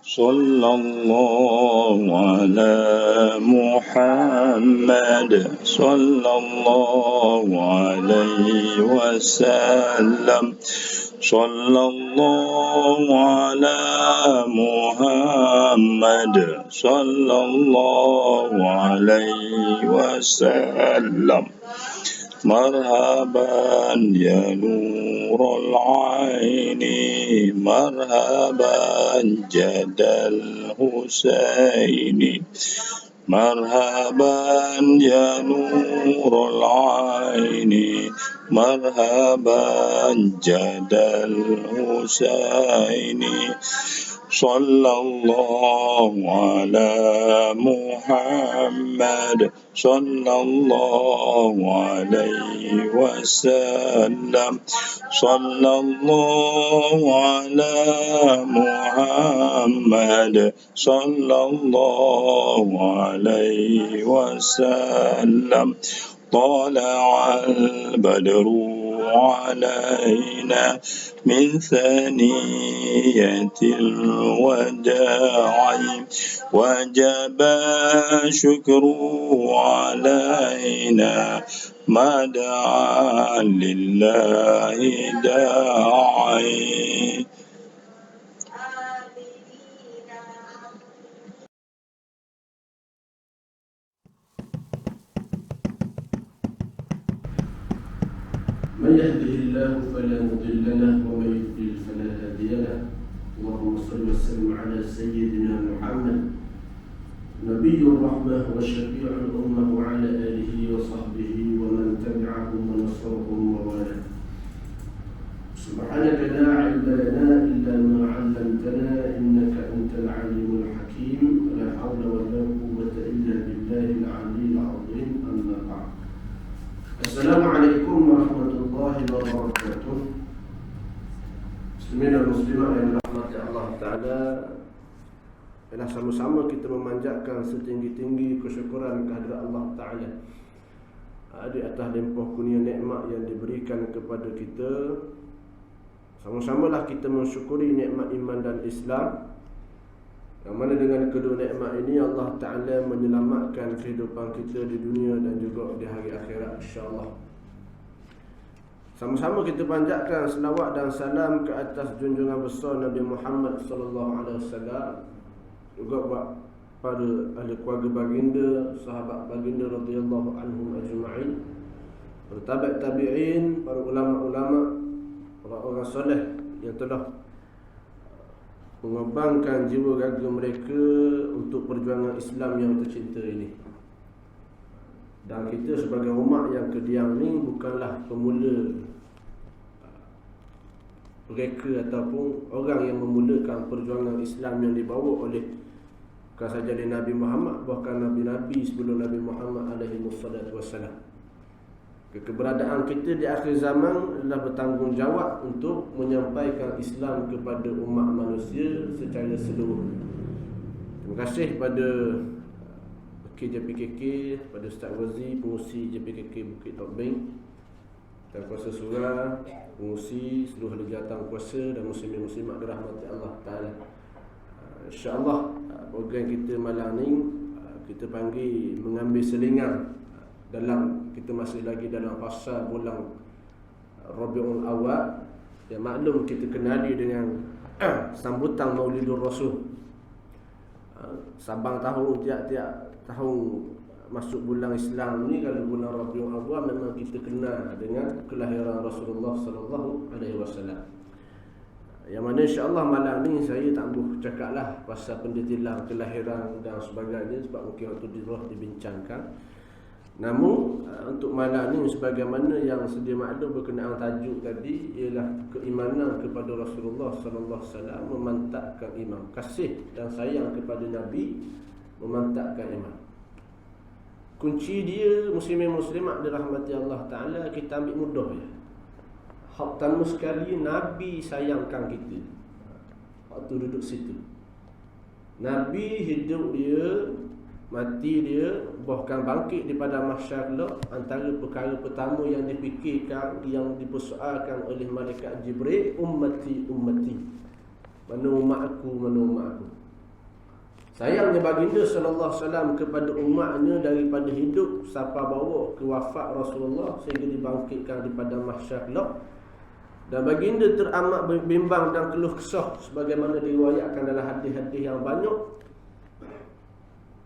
صلى الله على محمد صلى الله عليه وسلم صلى الله على محمد صلى الله عليه وسلم مرحبا يا نور العين مرحبا جد الحسين مرحبا يا نور العين مرحبا جد الحسين صلى الله على محمد صلى الله عليه وسلم صلى الله على محمد صلى الله عليه وسلم طلع البدر علينا من ثنية الوداع وجب الشكر علينا ما دعا لله داعي. من يهده الله فلا مضل له ومن يضلل فلا هادي له. اللهم صل وسلم على سيدنا محمد نبي الرحمة وشفيع الأمة وعلى آله وصحبه ومن تبعهم ونصرهم ووالاه. سبحانك لا علم لنا إلا ما علمتنا إنك أنت العليم الحكيم لا حول ولا قوة إلا بالله العلي العظيم. أما بعد. Assalamualaikum warahmatullahi wabarakatuh. Muslimin dan muslimat yang dirahmati Allah Ta'ala, ialah sama-sama kita memanjatkan setinggi-tinggi kesyukuran kehadirat Allah Ta'ala di atas limpah kurnia nikmat yang diberikan kepada kita. Sama-samalah kita mensyukuri nikmat iman dan Islam, yang mana dengan kedua nikmat ini Allah Ta'ala menyelamatkan kehidupan kita di dunia dan juga di hari akhirat, insyaAllah. Sama-sama kita panjatkan selawat dan salam ke atas junjungan besar Nabi Muhammad SAW, juga pada ahli keluarga baginda, sahabat baginda radhiyallahu anhum ajma'in, para tabi'in, para ulama-ulama, para orang soleh yang telah mengembangkan jiwa raga mereka untuk perjuangan Islam yang tercinta ini. Dan kita sebagai umat yang kediam ni bukanlah pemula mereka ataupun orang yang memulakan perjuangan Islam yang dibawa oleh bukan saja oleh Nabi Muhammad, bahkan Nabi-Nabi sebelum Nabi Muhammad alaihi wassalam. Keberadaan kita di akhir zaman adalah bertanggungjawab untuk menyampaikan Islam kepada umat manusia secara seluruh. Terima kasih kepada JPKK, pada Ustaz Wazi, pengurusi JPKK Bukit Tokbing, dan kuasa surah, pengurusi seluruh ahli jawatan kuasa dan muslimin muslimat dirahmati Allah Ta'ala. InsyaAllah program kita malam ni kita panggil mengambil selingan dalam, kita masih lagi dalam fasa bulan Rabiul Awal. Ya, maklum kita kenali dengan sambutan Maulidur Rasul. Sabang tahun, tiap-tiap tahun masuk bulan Islam ni, kalau bulan Rabiul Awal memang kita kenal dengan kelahiran Rasulullah sallallahu alaihi wasallam. Yang mana insya-Allah malam ni saya tak boleh cakaplah pasal pendetilan kelahiran dan sebagainya, sebab mungkin waktu dibincangkan. Namun untuk malam ni, sebagaimana yang sedia maklum berkenaan tajuk tadi, ialah keimanan kepada Rasulullah sallallahu alaihi wasallam, memantapkan iman, kasih dan sayang kepada Nabi, memantapkan iman. Kunci dia, muslimin muslimat dirahmati Allah Ta'ala, kita ambil mudah ya. Hak pertama sekali, Nabi sayangkan kita waktu duduk situ. Nabi hidup dia, mati dia, bahkan bangkit daripada mahsyar kelak, antara perkara pertama yang dipikirkan, yang dipersoalkan oleh malaikat Jibril, ummati ummati, mana umat aku, mana umat aku. Sayangnya baginda sallallahu alaihi wasallam kepada umatnya daripada hidup sampai bawa ke wafat Rasulullah sehingga dibangkitkan di padang mahsyar kelak. Dan baginda teramat bimbang dan keluh kesah sebagaimana diriwayatkan dalam hadis-hadis yang banyak.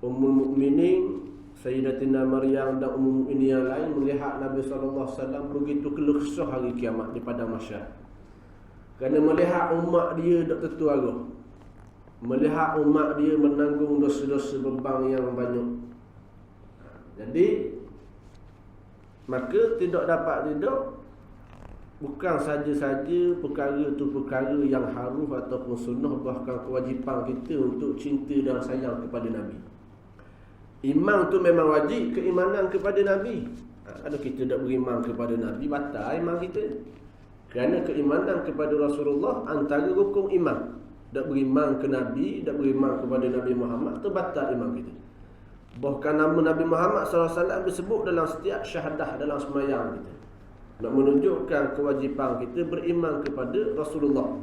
Ummul Mukminin Sayyidatina Maryam dan ummul mukminin yang lain melihat Nabi sallallahu alaihi wasallam begitu keluh kesah hari kiamat di padang mahsyar. Kerana melihat umat dia dak tertuara. Melihat umat dia menanggung dosa-dosa beban yang banyak. Jadi maka tidak dapat tidak, bukan saja-saja perkara itu perkara yang harus ataupun sunnah, bahkan kewajipan kita untuk cinta dan sayang kepada Nabi. Iman tu memang wajib, keimanan kepada Nabi. Kalau kita tak beriman kepada Nabi, batal iman kita. Kerana keimanan kepada Rasulullah antara rukun iman. Tak beriman ke Nabi, tak beriman kepada Nabi Muhammad, tu batal iman kita. Bahkan nama Nabi Muhammad SAW disebut dalam setiap syahadah dalam sembahyang kita. Nak menunjukkan kewajipan kita beriman kepada Rasulullah.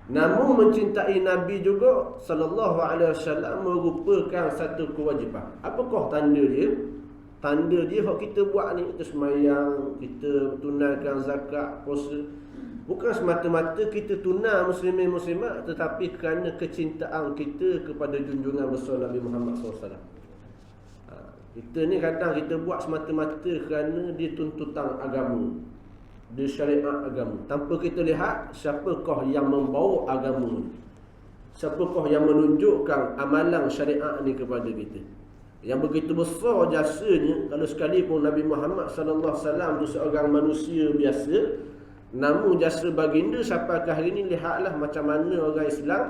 Namun mencintai Nabi juga sallallahu alaihi wasallam merupakan satu kewajipan. Apakah tanda dia? Tanda dia hak kita buat ni, kita sembahyang, kita tunaikan zakat, puasa. Bukan semata-mata kita tunai muslimin muslimat, tetapi kerana kecintaan kita kepada junjungan besar Nabi Muhammad SAW. Kita ni kadang kita buat semata-mata kerana dia tuntutan agama, dia syariat agama, tanpa kita lihat siapakah yang membawa agama ni, siapakah yang menunjukkan amalan syariat ni kepada kita. Yang begitu besar jasanya, kalau sekalipun Nabi Muhammad SAW itu seorang manusia biasa, namun jasa baginda sampai ke hari ini, lihatlah macam mana orang Islam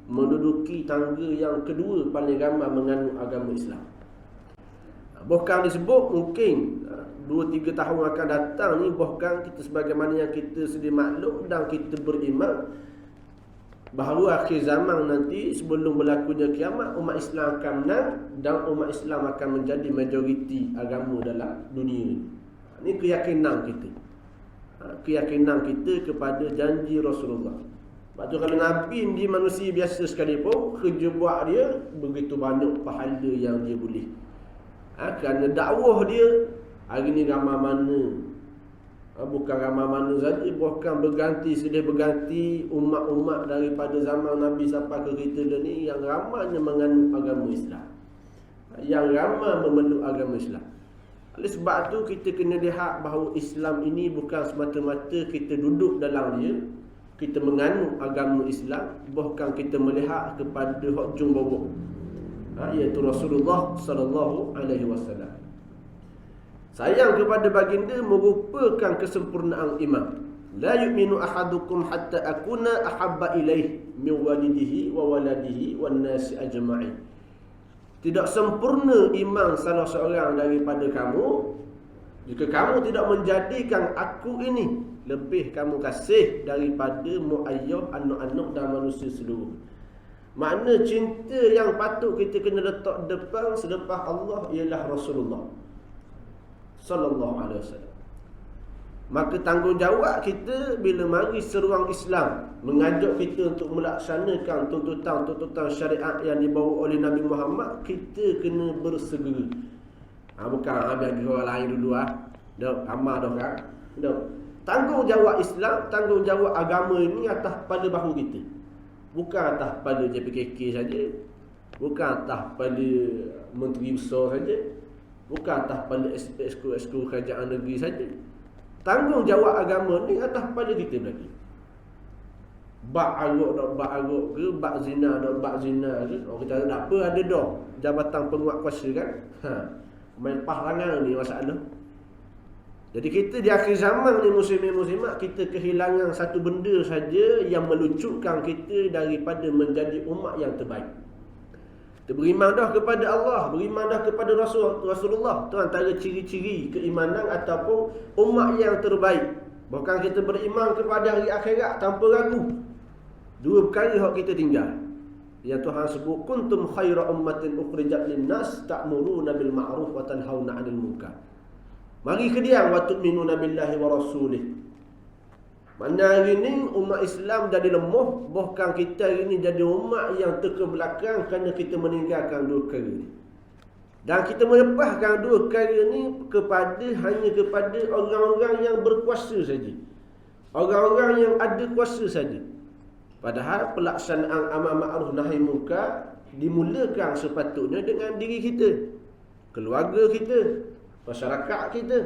menduduki tangga yang kedua paling ramai menganut agama Islam. Bahkan disebut mungkin 2-3 tahun akan datang ni, bahkan kita sebagaimana yang kita sedia maklum dan kita beriman bahawa akhir zaman nanti sebelum berlakunya kiamat, umat Islam akan menang dan umat Islam akan menjadi majoriti agama dalam dunia ini. Ini keyakinan kita. Keyakinan kita kepada janji Rasulullah. Sebab tu kalau Nabi dia manusia biasa sekalipun, kerja buat dia begitu banyak pahala yang dia boleh. Kerana dakwah dia hari ni ramai mana. Bukan ramai mana saja, bahkan berganti silih berganti umat-umat daripada zaman Nabi sampai ke kita ni yang ramainya menganut agama Islam, yang ramai memeluk agama Islam. Oleh sebab tu kita kena lihat bahawa Islam ini bukan semata-mata kita duduk dalam dia, kita menganut agama Islam, bahkan kita melihat kepada hujung bawah, iaitu Rasulullah sallallahu alaihi wasallam. Sayang kepada baginda merupakan kesempurnaan iman. La yu'minu ahadukum hatta akuna ahabba ilaih min walidihi wa waladihi wan nasi ajma'in. Tidak sempurna iman salah seorang daripada kamu jika kamu tidak menjadikan aku ini lebih kamu kasih daripada mak ayah, anak-anak dan manusia seluruh. Makna cinta yang patut kita kena letak depan selepas Allah ialah Rasulullah sallallahu alaihi wasallam. Maka tanggungjawab kita bila mari seruang Islam mengajak kita untuk melaksanakan tuntutan-tuntutan syariat yang dibawa oleh Nabi Muhammad, kita kena bersegera. Bukan bagi orang lain dulu dah amal dah kan. Dah. Tanggungjawab Islam, tanggungjawab agama ini atas pada bahu kita. Bukan atas pada JPKK saja. Bukan atas pada menteri besar saja. Bukan atas pada exco kerajaan negeri saja. Tanggungjawab agama ni atas pada kita lagi. Bak aruk dak bak aruk ke, bak zina dak bak zina ke. Orang kata tak apa, ada dah jabatan penguat kuasa kan. Main parangan ni masalah. Jadi kita di akhir zaman ni muslimin muslimat, kita kehilangan satu benda saja yang melucutkan kita daripada menjadi umat yang terbaik. Kita beriman dah kepada Allah, beriman dah kepada Rasulullah. Itu antara ciri-ciri keimanan ataupun umat yang terbaik. Bahkan kita beriman kepada hari akhirat tanpa ragu. Dua perkara yang kita tinggal. Yang Tuhan sebut, kuntum khaira ummatin ukhrijat linnas ta'muruna bil ma'ruf wa tanhauna 'anil munkar. Mari ke dia wa tu'minuna billahi wa rasulih. Mana hari ni umat Islam jadi lemah, bahkan kita hari ni jadi umat yang terkebelakang kerana kita meninggalkan dua perkara ni. Dan kita melepaskan dua perkara ni hanya kepada orang-orang yang berkuasa saja. Orang-orang yang ada kuasa saja. Padahal pelaksanaan amar ma'ruf nahi munkar dimulakan sepatutnya dengan diri kita, keluarga kita, masyarakat kita.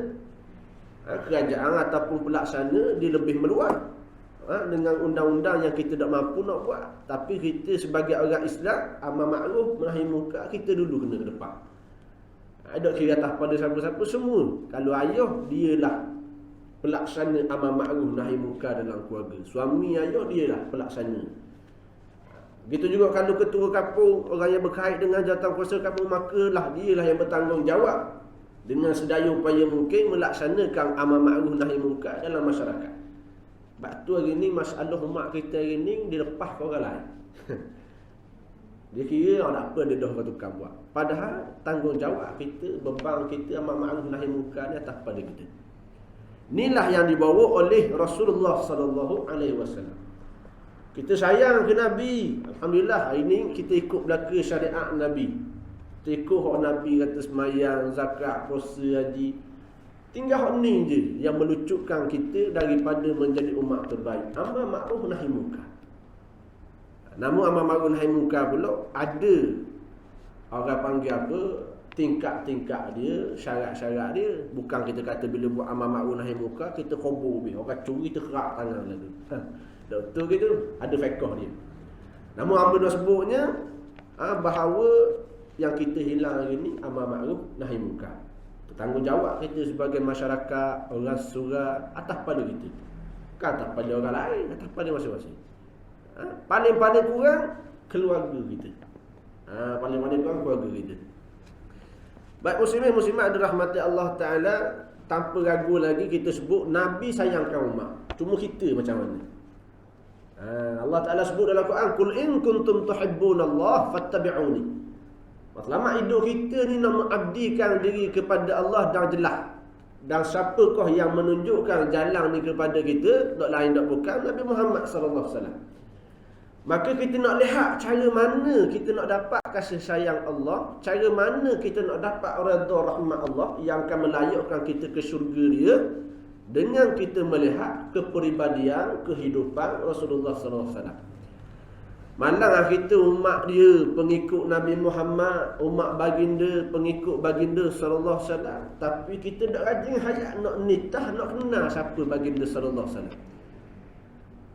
Kerajaan ataupun pelaksana dia lebih meluas dengan undang-undang yang kita tak mampu nak buat. Tapi kita sebagai orang Islam, amar ma'ruf nahi munkar kita dulu kena ke depan. Ada kira atas pada siapa-siapa semua. Kalau ayah, dialah pelaksana amar ma'ruf nahi munkar dalam keluarga. Suami ayah dialah pelaksana. Begitu juga kalau ketua kampung, orang yang berkait dengan jawatan kuasa kampung, makalah dialah yang bertanggungjawab dengan sedaya upaya mungkin melaksanakan amar ma'ruf nahi munkar dalam masyarakat. Sebab tu hari ni masalah umat kita hari ni dilepas ke orang lain. Dia kira tak apa dia dah orang tukang buat. Padahal tanggungjawab kita, beban kita amar ma'ruf nahi munkar ni atas pada kita. Inilah yang dibawa oleh Rasulullah sallallahu alaihi wasallam. Kita sayang ke Nabi. Alhamdulillah hari ni kita ikut belaka syariat Nabi. Kita ikut hak Nabi kata semayang, zakat, puasa, haji. Tinggal hak ni je yang melucutkan kita daripada menjadi umat terbaik. Amar ma'ruf nahi munkar. Namun amar ma'ruf nahi munkar pula ada orang panggil apa, tingkat-tingkat dia, syarat-syarat dia. Bukan kita kata bila buat amar ma'ruf nahi munkar kita kobor habis. Orang curi kita kerak tangan lalu. Betul gitu, ada fiqh dia. Namun apa dah sebutnya bahawa yang kita hilang hari ni amar ma'ruf nahi munkar. Tanggungjawab kita sebagai masyarakat, orang surat atas pada kita. Bukan atas pada orang lain, atas pada masing-masing. Paling-paling kurang keluarga kita. Paling-paling kurang keluarga kita. Baik muslimin muslimat dirahmati Allah Ta'ala, tanpa ragu lagi kita sebut Nabi sayangkan umat. Cuma kita macam mana? Allah Ta'ala sebut dalam Quran, "Qul in kuntum tuhibbunallah fattabi'uni." Selamat hidup kita ni nak mengabdikan diri kepada Allah dan jelas. Dan siapakah yang menunjukkan jalan ni kepada kita? Tak lain tak bukan Nabi Muhammad sallallahu alaihi wasallam. Maka kita nak lihat cara mana kita nak dapat kasih sayang Allah, cara mana kita nak dapat redha rahmat Allah yang akan melayakkan kita ke syurga dia, dengan kita melihat kepribadian kehidupan Rasulullah sallallahu alaihi wasallam. Malang kita umat dia, pengikut Nabi Muhammad, umat baginda, pengikut baginda sallallahu alaihi wasallam, tapi kita tak rajin hayat nak nitah, nak kenal siapa baginda sallallahu alaihi wasallam.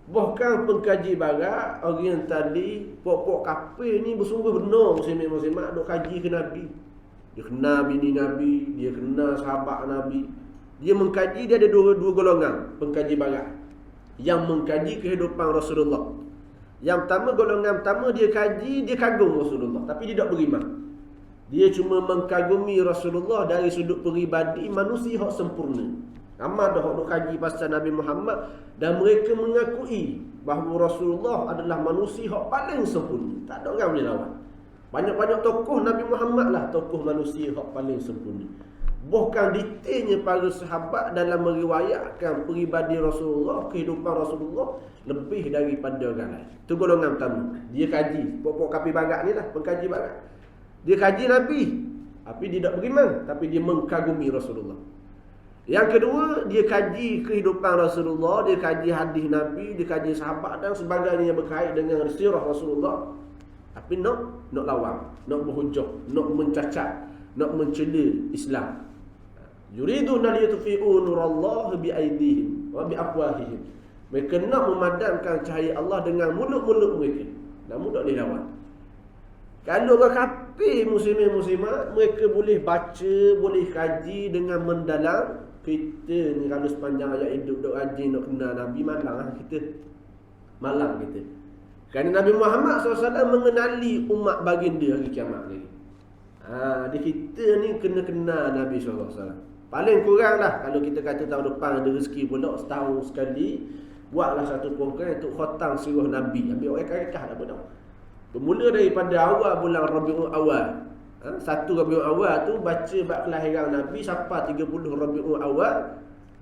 Bahkan pengkaji barat, orang tadi, pokok kapil ni bersungguh benar muslimat duk kaji ke Nabi. Dia kenal bini Nabi, dia kenal sahabat Nabi. Dia mengkaji, dia ada dua golongan pengkaji barat yang mengkaji kehidupan Rasulullah. Yang pertama, golongan pertama dia kaji, dia kagum Rasulullah, tapi dia tak beriman. Dia cuma mengkagumi Rasulullah dari sudut peribadi manusia yang sempurna. Ramai dah duk kaji pasal Nabi Muhammad dan mereka mengakui bahawa Rasulullah adalah manusia yang paling sempurna. Tak ada orang boleh lawan. Banyak-banyak tokoh Nabi Muhammad lah tokoh manusia yang paling sempurna. Bahkan detailnya para sahabat dalam meriwayatkan peribadi Rasulullah, kehidupan Rasulullah lebih daripada orang lain. Itu golongan pertama. Dia kaji, pokok kapi barat ni lah, pengkaji barat. Dia kaji Nabi, tapi dia tak beriman, tapi dia mengkagumi Rasulullah. Yang kedua, dia kaji kehidupan Rasulullah, dia kaji hadis Nabi, dia kaji sahabat dan sebagainya yang berkait dengan sirah Rasulullah. Tapi nak lawan, nak berhujah, nak mencacat, nak mencela Islam. Yuriduna liyutfi'u nurallah biaidihim wa biafwahihim. Mereka nak memadamkan cahaya Allah dengan mulut-mulut mereka. Namun tak boleh lawan. Kalau orang kafir muslimin muslimat, mereka boleh baca, boleh kaji dengan mendalam. Kita ni kalau sepanjang ayat hidup dok rajin nak kenal Nabi, malang kita. Malang kita. Kerana Nabi Muhammad SAW mengenali umat baginda hari kiamat ni. Di kita ni kena kenal Nabi SAW. Paling kurang lah kalau kita kata tahun depan ada rezeki pula setahun sekali, buatlah satu program untuk khatam sirah Nabi. Ambil orang rekah tak apa tau. Bermula daripada awal bulan Rabiul Awal. 1 Rabiul Awal tu baca bab kelahiran Nabi sampai 30 Rabiul Awal.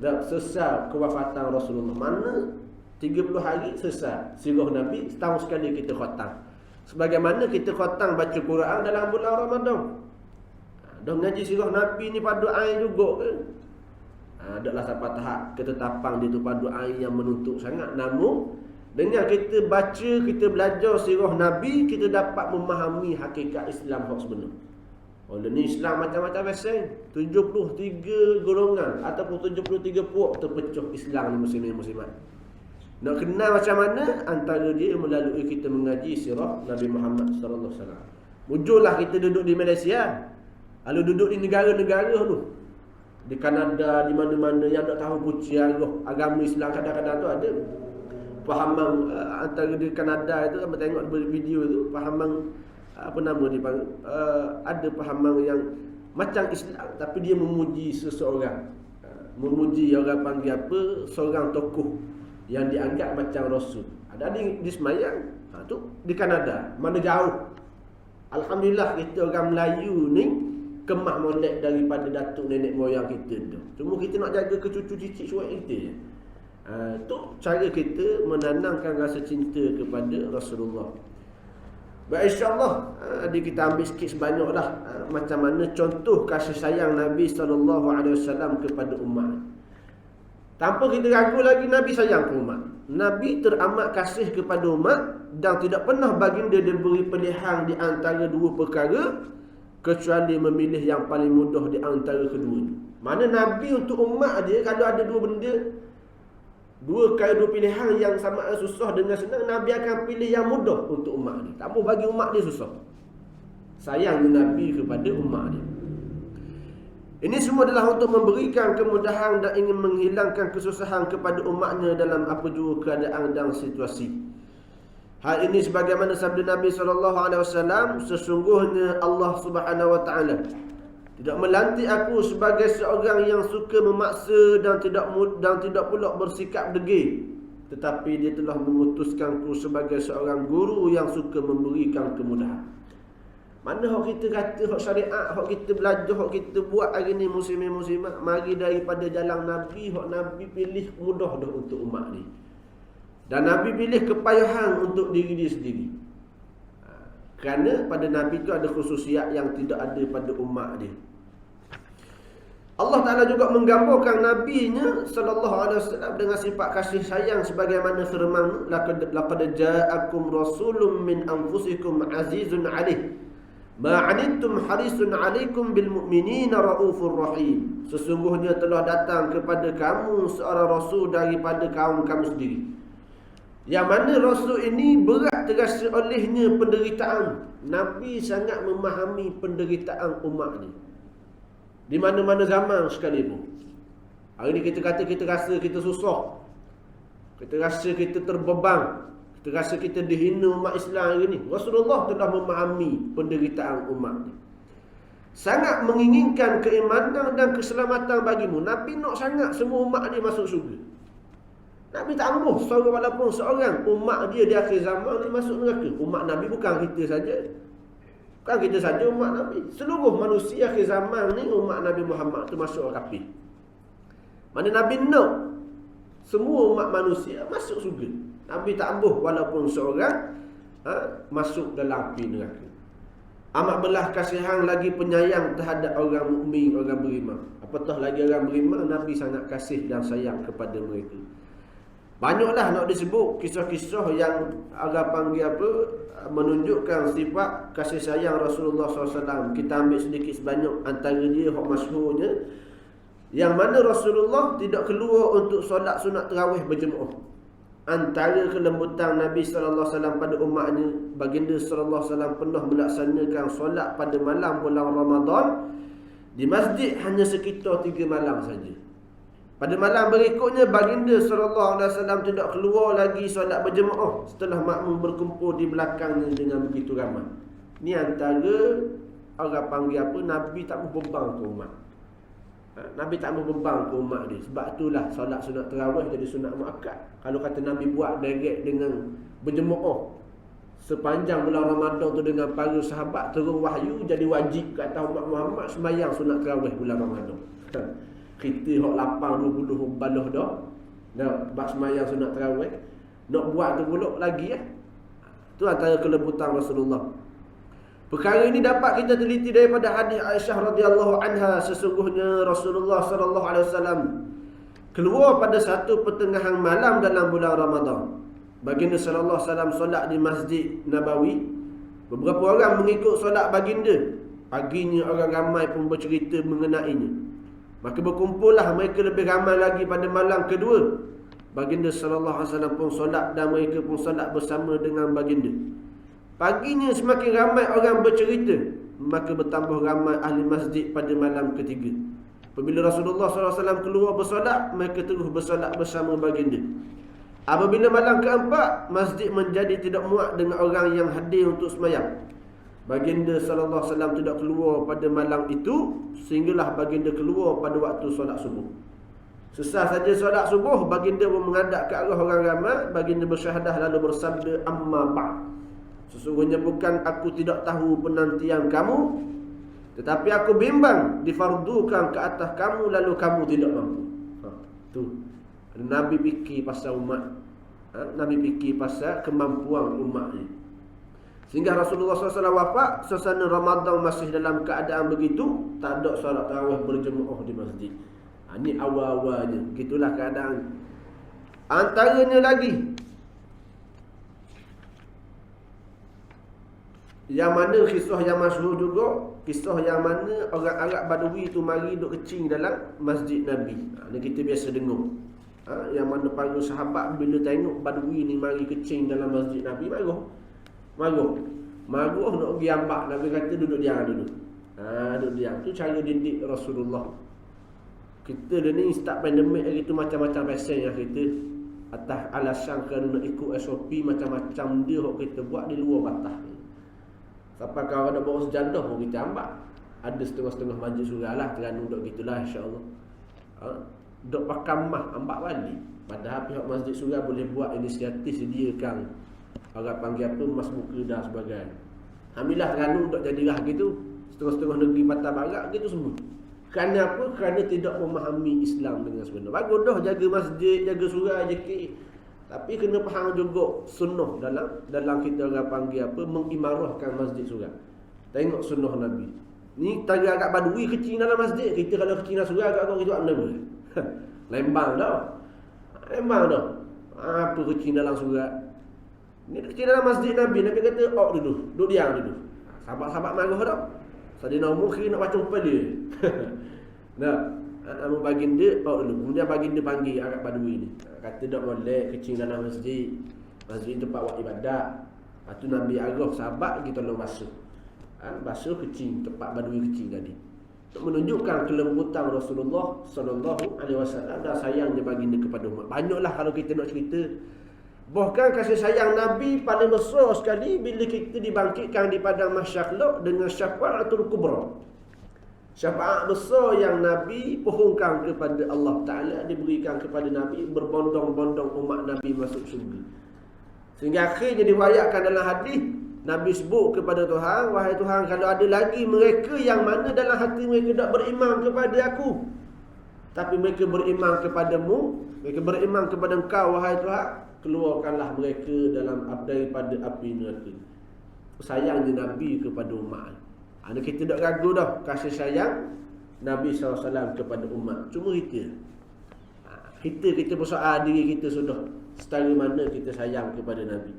dah selesai kewafatan Rasulullah. Mana 30 hari selesai sirah Nabi, setahun sekali kita khatam. Sebagaimana kita khatam baca Quran dalam bulan Ramadan. Dah mengaji sirah Nabi ni pada air juga ke? Adalah sampai tahap ketetapan dia tu pada air yang menuntut sangat. Namun dengan kita baca, kita belajar sirah Nabi, kita dapat memahami hakikat Islam hak sebenar. Oleh ni Islam macam-macam persen, 73 golongan ataupun 73 puak terpecah Islam ni muslimin-muslimat. Nak kenal macam mana? Antara dia melalui kita mengaji sirah Nabi Muhammad sallallahu alaihi wasallam. Muncullah kita duduk di Malaysia. Lalu duduk di negara-negara tu, di Kanada, di mana-mana yang tak tahu punci agama Islam, kadang-kadang tu ada fahaman antara di Kanada itu, apa tengok video tu, fahaman apa nama dia panggil, ada fahaman yang macam Islam tapi dia memuji seseorang, memuji orang panggil apa, seorang tokoh yang dianggap macam Rasul. Ada di semayang, tu di Kanada, mana jauh. Alhamdulillah kita orang Melayu ni kemah molek daripada datuk nenek moyang kita tu. Cuma kita nak jaga ke cucu cicit suat kita je. Tu cara kita menanamkan rasa cinta kepada Rasulullah. Baik, insyaAllah kita ambil sikit sebanyak dah macam mana contoh kasih sayang Nabi SAW kepada umat. Tanpa kita ragu lagi, Nabi sayang ke umat. Nabi teramat kasih kepada umat dan tidak pernah baginda diberi pilihan di antara dua perkara kecuali memilih yang paling mudah di antara keduanya. Mana Nabi untuk umat dia, kalau ada dua benda, dua pilihan yang sama susah dengan senang, Nabi akan pilih yang mudah untuk umat dia. Tak mau bagi umat dia susah. Sayang Nabi kepada umat dia. Ini semua adalah untuk memberikan kemudahan dan ingin menghilangkan kesusahan kepada umatnya dalam apa jua keadaan dan situasi. Hal ini sebagaimana sabda Nabi SAW, sesungguhnya Allah Subhanahu Wa Taala tidak melantik aku sebagai seorang yang suka memaksa dan tidak pula bersikap degil, tetapi dia telah mengutuskanku sebagai seorang guru yang suka memberikan kemudahan. Mana hak kita kata, hak syariat, hak kita belajar, hak kita buat hari ni muslimin-muslimat, mari daripada jalan Nabi, hak Nabi pilih mudah dah untuk umat ni. Dan Nabi pilih kepayahan untuk diri dia sendiri. Kerana pada Nabi itu ada khususiat yang tidak ada pada umat dia. Allah Ta'ala juga menggambarkan Nabi-Nya SAW dengan sifat kasih sayang sebagaimana firman, laqad ja'akum rasulun min anfusikum azizun 'alaihi ma 'anittum harisun 'alaikum bil mu'minina raufur rahim. Sesungguhnya telah datang kepada kamu seorang rasul daripada kaum kamu sendiri, yang mana Rasul ini berat terasa olehnya penderitaan. Nabi sangat memahami penderitaan umat ni di mana-mana zaman sekalipun. Hari ni kita kata kita rasa kita susah, kita rasa kita terbeban, kita rasa kita dihina umat Islam hari ni. Rasulullah telah memahami penderitaan umat ni, sangat menginginkan keimanan dan keselamatan bagimu. Nabi nak sangat semua umat dia masuk syurga. Nabi tak ambuh walaupun seorang umat dia di akhir zaman ni masuk neraka. Umat Nabi bukan kita saja. Bukan kita saja umat Nabi. Seluruh manusia akhir zaman ni umat Nabi Muhammad tu masuk neraka. Mana Nabi nak semua umat manusia masuk syurga. Nabi tak ambuh walaupun seorang masuk dalam api neraka. Amat belah kasihan lagi penyayang terhadap orang mukmin, orang beriman. Apatah lagi orang beriman, Nabi sangat kasih dan sayang kepada mereka. Banyaklah nak disebut kisah-kisah yang agak panggil apa, menunjukkan sifat kasih sayang Rasulullah SAW. Kita ambil sedikit sebanyak antara dia hak masyhurnya, yang mana Rasulullah tidak keluar untuk solat sunat tarawih berjemaah. Antara kelembutan Nabi SAW pada umatnya, baginda SAW pernah melaksanakan solat pada malam bulan Ramadan di masjid hanya sekitar 3 malam saja. Pada malam berikutnya, baginda SAW tidak keluar lagi solat berjemaah setelah makmum berkumpul di belakangnya dengan begitu ramai. Ini antara orang panggil apa, Nabi tak beban ke umat. Nabi tak beban ke umat dia. Sebab itulah solat sunat tarawih jadi sunat muakkad. Kalau kata Nabi buat direct dengan berjemaah sepanjang bulan Ramadan tu dengan para sahabat, turun wahyu jadi wajib kat atas umat Muhammad sembahyang sunat tarawih bulan Ramadan. Kita hok lapang 20 baluh dah. Dah bab semayang sunat tarawih. Nak buat tu pula lagi Tu antara kelembutan Rasulullah. Perkara ini dapat kita teliti daripada hadis Aisyah radhiyallahu anha, sesungguhnya Rasulullah sallallahu alaihi wasallam keluar pada satu pertengahan malam dalam bulan Ramadan. Baginda sallallahu alaihi wasallam solat di Masjid Nabawi. Beberapa orang mengikut solat baginda. Paginya orang ramai pun bercerita mengenainya. Maka berkumpullah mereka lebih ramai lagi pada malam kedua. Baginda sallallahu alaihi wasallam pun solat dan mereka pun solat bersama dengan baginda. Paginya semakin ramai orang bercerita, maka bertambah ramai ahli masjid pada malam ketiga. Apabila Rasulullah sallallahu alaihi wasallam keluar bersolat, mereka terus bersolat bersama baginda. Apabila malam keempat, masjid menjadi tidak muat dengan orang yang hadir untuk sembahyang. Baginda sallallahu alaihi wasallam tidak keluar pada malam itu, sehinggalah baginda keluar pada waktu solat subuh. Selesai saja solat subuh, baginda pun menghadap ke arah orang ramai. Baginda bersyahadah lalu bersabda, amma ba'd. Sesungguhnya bukan aku tidak tahu penantian kamu, tetapi aku bimbang difardukan ke atas kamu lalu kamu tidak mampu. Tu Nabi fikir pasal umat. Nabi fikir pasal kemampuan umat ni. Sehingga Rasulullah SAW wafat, suasana Ramadan masih dalam keadaan begitu, tak ada solat tarawih berjemaah di masjid. Ini awal-awalnya. Begitulah keadaan. Antaranya lagi, yang mana kisah yang masyhur juga, kisah yang mana orang Arab Badui tu mari duk kecing dalam masjid Nabi. Ni kita biasa dengar. Yang mana para sahabat bila tengok Badui ni mari kecing dalam masjid Nabi, Maruh nak pergi ambak. Nabi kata duduk diam dulu. Duduk diam. Tu cara didik Rasulullah. Kita dah ni start pandemik hari tu macam-macam pasal yang kita atas alasan kerana nak ikut SOP macam-macam dia hok kita buat di luar batas. Sampai kalau ada bawa sejadah pun kita ambak. Ada setengah-setengah majlis surah lah kerana duduk gitulah insya-Allah. Duk pakamah ambak balik. Padahal pihak masjid surah boleh buat inisiatif sediakan orang panggil apa, mas muka dan sebagainya. Alhamdulillah kerana duk jadilah gitu. Setengah-setengah negeri patah barat gitu semua. Kerana apa? Kerana tidak memahami Islam dengan sebenar. Bagus dah jaga masjid, jaga surah, jaga. Tapi kena faham juga sunnah dalam kita orang panggil apa, mengimarahkan masjid surah. Tengok sunnah Nabi. Ni tanya agak Badui kecil dalam masjid. Kita kalau kecil dalam surah agak orang itu apa? Lembang dah. Apa kecil dalam surah? Ni kecil dalam masjid Nabi. Nabi kata, duduk diam dulu. Sahabat-sahabat marah dah. Sadina umur kira nak baca upah dia. Nama baginda dulu. Kemudian baginda panggil Arab Badui ni. Kata tak boleh kecil dalam masjid. Masjid tempat buat ibadat. Lepas tu Nabi arah sahabat kita tolong basuh. Basuh kecil, tempat Badui kecil tadi. Untuk menunjukkan kelembutan Rasulullah sallallahu alaihi wasallam dan sayangnya baginda kepada umat. Banyaklah kalau kita nak cerita. Bahkan kasih sayang Nabi paling besar sekali bila kita dibangkitkan di padang mahsyar dengan syafaatul kubra. Syafaat besar yang Nabi pohonkan kepada Allah Ta'ala, diberikan kepada Nabi, berbondong-bondong umat Nabi masuk syurga. Sehingga akhirnya diwayatkan dalam hadis, Nabi sebut kepada Tuhan, wahai Tuhan, kalau ada lagi mereka yang mana dalam hati mereka tak beriman kepada aku, tapi mereka beriman kepadamu, mereka beriman kepada engkau, wahai Tuhan, keluarkanlah mereka daripada api neraka. Sayangnya Nabi kepada umat. Ada kita tak ragu dah kasih sayang Nabi SAW kepada umat. Cuma kita persoal diri kita sudah setara mana kita sayang kepada Nabi.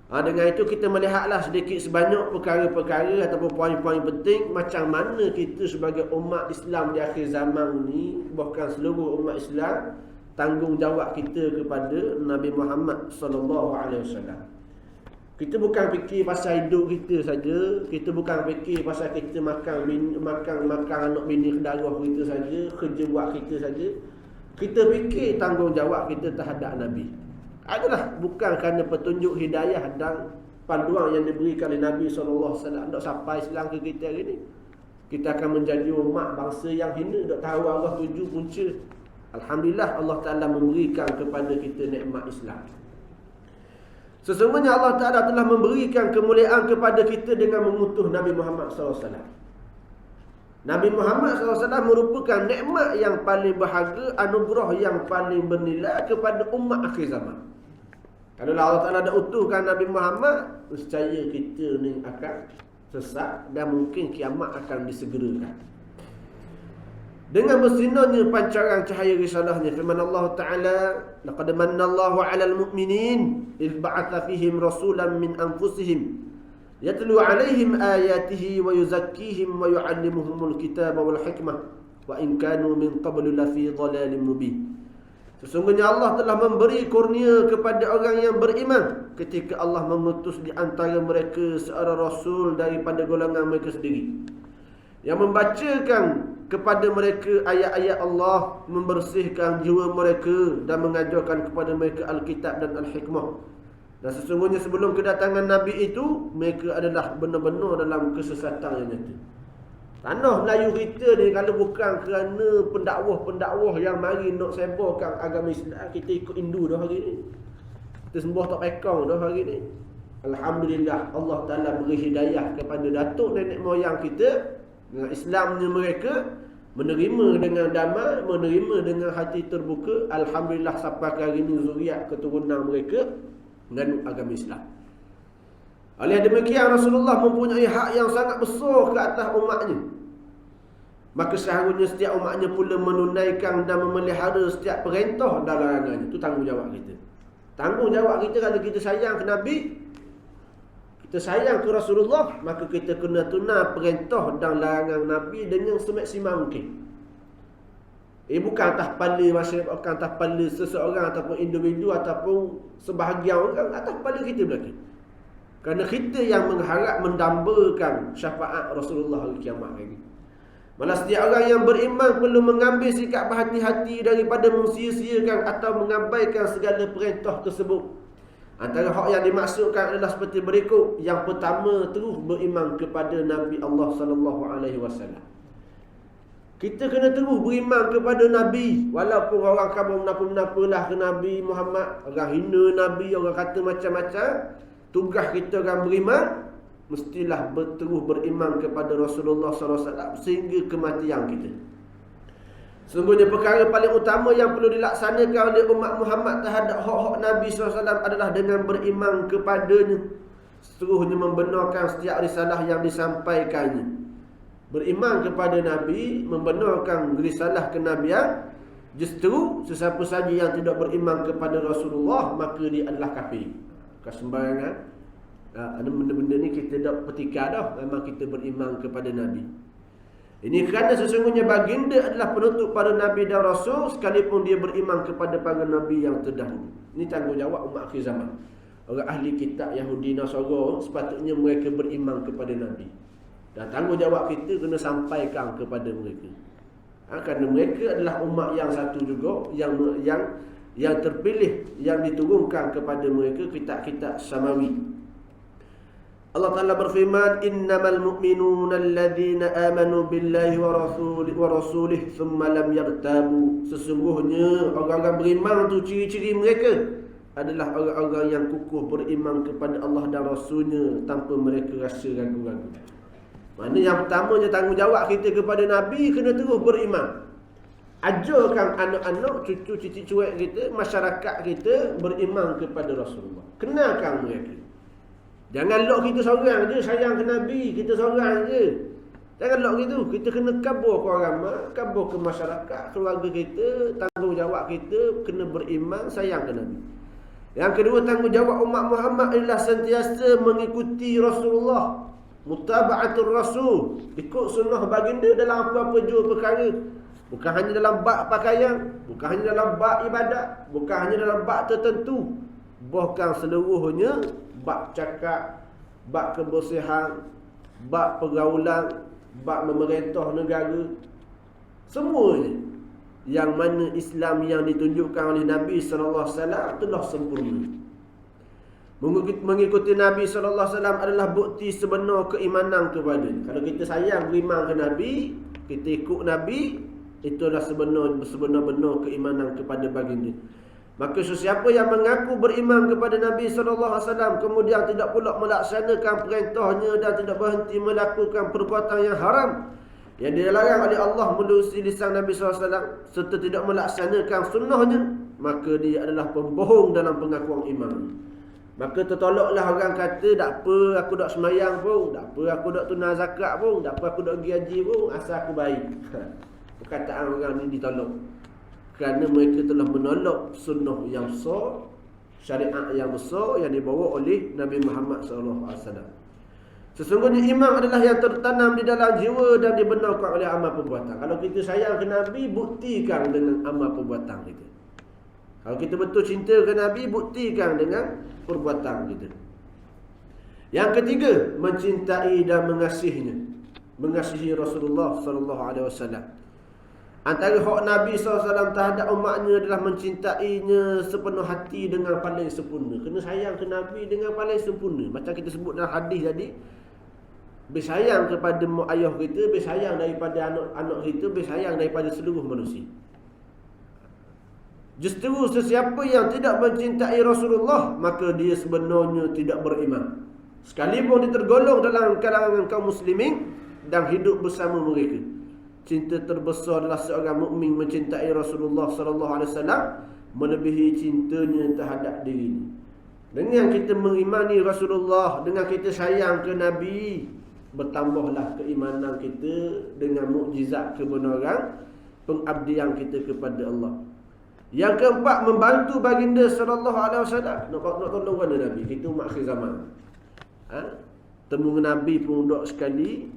Dengan itu kita melihatlah sedikit sebanyak perkara-perkara ataupun poin-poin penting macam mana kita sebagai umat Islam di akhir zaman ni, bahkan seluruh umat Islam, tanggungjawab kita kepada Nabi Muhammad SAW. Kita bukan fikir pasal hidup kita saja, kita bukan fikir pasal kita makan anak bini darah kita saja, kerja buat kita saja. Kita fikir tanggungjawab kita terhadap Nabi. Adalah bukan kerana petunjuk hidayah dan panduan yang diberikan oleh Nabi SAW untuk sampai Islam ke kita hari ini. Kita akan menjadi umat bangsa yang hina, tak tahu Allah tuju punca. Alhamdulillah Allah Ta'ala memberikan kepada kita nikmat Islam. Sesungguhnya Allah Ta'ala telah memberikan kemuliaan kepada kita dengan mengutus Nabi Muhammad SAW. Nabi Muhammad SAW merupakan nikmat yang paling berharga, anugerah yang paling bernilai kepada umat akhir zaman. Kalau Allah Ta'ala dah utuhkan Nabi Muhammad, nescaya kita ni akan sesat dan mungkin kiamat akan disegerakan. Dengan bersinarnya pancaran cahaya risalahnya, firman Allah Ta'ala, laqad manallahu 'alal mu'minin idh ba'atha fihim rasulan min anfusihim yatlu 'alaihim ayatihi wa yuzakkihim wa yu'allimuhumul kitaba wal hikmah wa in kanu min qablu lafi dhalalin mubin. Sesungguhnya Allah telah memberi kurnia kepada orang yang beriman ketika Allah mengutus di antara mereka seorang rasul daripada golongan mereka sendiri, yang membacakan kepada mereka ayat-ayat Allah, membersihkan jiwa mereka dan mengajarkan kepada mereka Alkitab dan Al-Hikmah. Dan sesungguhnya sebelum kedatangan Nabi itu, mereka adalah benar-benar dalam kesesatan yang nyata. Tanah Melayu kita ni, kalau bukan kerana pendakwah-pendakwah yang mari nak sebarkan agama Islam, kita ikut Hindu dah hari ni. Kita sembah tak pekong dah hari ni. Alhamdulillah, Allah Ta'ala beri hidayah kepada datuk nenek moyang kita dengan Islamnya mereka, menerima dengan damai, menerima dengan hati terbuka. Alhamdulillah, sampai hari ini zuriat keturunan mereka menganut agama Islam. Oleh demikian, Rasulullah mempunyai hak yang sangat besar ke atas umatnya. Maka seharusnya setiap umatnya pula menunaikan dan memelihara setiap perintah dan larangannya. Itu tanggungjawab kita. Tanggungjawab kita kalau kita sayang ke Nabi, kita sayang ke Rasulullah, maka kita kena tunai perintah dan larangan Nabi dengan semaksimal mungkin. Bukan atas kepala masyarakat, bukan atas kepala seseorang ataupun individu ataupun sebahagian orang, atas kepala kita belakang. Kerana kita yang mengharap mendambakan syafaat Rasulullah hari kiamat lagi. Malah setiap orang yang beriman perlu mengambil sikap berhati-hati daripada mensia-siakan atau mengabaikan segala perintah tersebut. Antara hak yang dimaksudkan adalah seperti berikut. Yang pertama, terus beriman kepada Nabi Allah SAW. Kita kena terus beriman kepada Nabi. Walaupun orang kamu menapa-menapalah ke Nabi Muhammad, orang hina Nabi, orang kata macam-macam, tugas kita orang beriman, mestilah terus beriman kepada Rasulullah SAW sehingga kematian kita. Sesungguhnya perkara paling utama yang perlu dilaksanakan oleh umat Muhammad terhadap hak-hak Nabi SAW adalah dengan beriman kepadanya, seterusnya membenarkan setiap risalah yang disampaikannya. Beriman kepada Nabi, membenarkan risalah kenabian. Justru sesiapa saja yang tidak beriman kepada Rasulullah, maka dia adalah kafir. Bukan sembarangan. Ada benda-benda ni kita dah petikar dah. Memang kita beriman kepada Nabi. Ini kerana sesungguhnya baginda adalah penutup para Nabi dan Rasul, sekalipun dia beriman kepada para Nabi yang terdahulu. Ini tanggungjawab umat akhir zaman. Orang ahli kitab Yahudi Nasara, sepatutnya mereka beriman kepada Nabi. Dan tanggungjawab kita kena sampaikan kepada mereka. Kerana mereka adalah umat yang satu juga, yang terpilih, yang diturunkan kepada mereka kitab-kitab samawi. Allah Ta'ala berfirman, innamal mu'minuna alladhina amanu billahi wa rasulih thumma lam yartabu. Sesungguhnya orang-orang beriman tu, ciri-ciri mereka adalah orang-orang yang kukuh beriman kepada Allah dan Rasulnya tanpa mereka rasa ragu-ragu. Mana yang pertamanya tanggungjawab kita kepada Nabi, kena terus beriman. Ajarkan anak-anak, cucu-cucu cuek kita, masyarakat kita beriman kepada Rasulullah. Kenalkan mereka. Jangan lock kita seorang je sayang ke Nabi, kita seorang je. Jangan lock gitu. Kita kena kabur ke orang ramai, kabur ke masyarakat, keluarga kita, tanggungjawab kita kena beriman, sayang ke Nabi. Yang kedua, tanggungjawab umat Muhammad adalah sentiasa mengikuti Rasulullah. Mutaba'atul Rasul, ikut sunnah baginda dalam apa-apa jua perkara. Bukan hanya dalam bab pakaian, bukan hanya dalam bab ibadat, bukan hanya dalam bab tertentu, bahkan seluruhnya, bab cakap, bab kebersihan, bab pergaulan, bab memerintah negara, semuanya yang mana Islam yang ditunjukkan oleh Nabi SAW telah sempurna. Mengikuti Nabi SAW adalah bukti sebenar keimanan kepadanya. Kalau kita sayang beriman ke Nabi, kita ikut Nabi, itu adalah sebenar-benar keimanan kepada baginda. Maka sesiapa yang mengaku beriman kepada Nabi SAW kemudian tidak pula melaksanakan perintahnya dan tidak berhenti melakukan perbuatan yang haram, yang dilarang oleh Allah melalui lisan Nabi SAW serta tidak melaksanakan sunnahnya, maka dia adalah pembohong dalam pengakuan iman. Maka tertolaklah orang kata, tak apa aku tak semayang pun, tak apa aku tak tunai zakat pun, tak apa aku tak pergi haji pun, asal aku baik. Perkataan orang ni ditolak kerana mereka telah menolak sunnah yang besar, syariat yang besar yang dibawa oleh Nabi Muhammad SAW. Sesungguhnya iman adalah yang tertanam di dalam jiwa dan dibenarkan oleh amal perbuatan. Kalau kita sayang ke Nabi, buktikan dengan amal perbuatan kita. Kalau kita betul cinta ke Nabi, buktikan dengan perbuatan kita. Yang ketiga, mencintai dan mengasihinya. Mengasihi Rasulullah SAW. Antara hak Nabi SAW terhadap umatnya adalah mencintainya sepenuh hati dengan paling sempurna. Kena sayang ke Nabi dengan paling sempurna. Macam kita sebut dalam hadis tadi, bersayang kepada mak ayah kita, bersayang daripada anak-anak kita, bersayang daripada seluruh manusia. Justru sesiapa yang tidak mencintai Rasulullah, maka dia sebenarnya tidak beriman. Sekalipun dia tergolong dalam kalangan kaum muslimin dan hidup bersama mereka. Cinta terbesar adalah seorang mukmin mencintai Rasulullah SAW melebihi cintanya terhadap dirinya. Dengan kita mengimani Rasulullah, dengan kita sayang ke Nabi, bertambahlah keimanan kita dengan mukjizat kebenaran pengabdian kita kepada Allah. Yang keempat, membantu baginda sallallahu alaihi wasallam. Nak tolong mana Nabi? Kita umat akhir zaman. Temu Nabi pun dok sekali.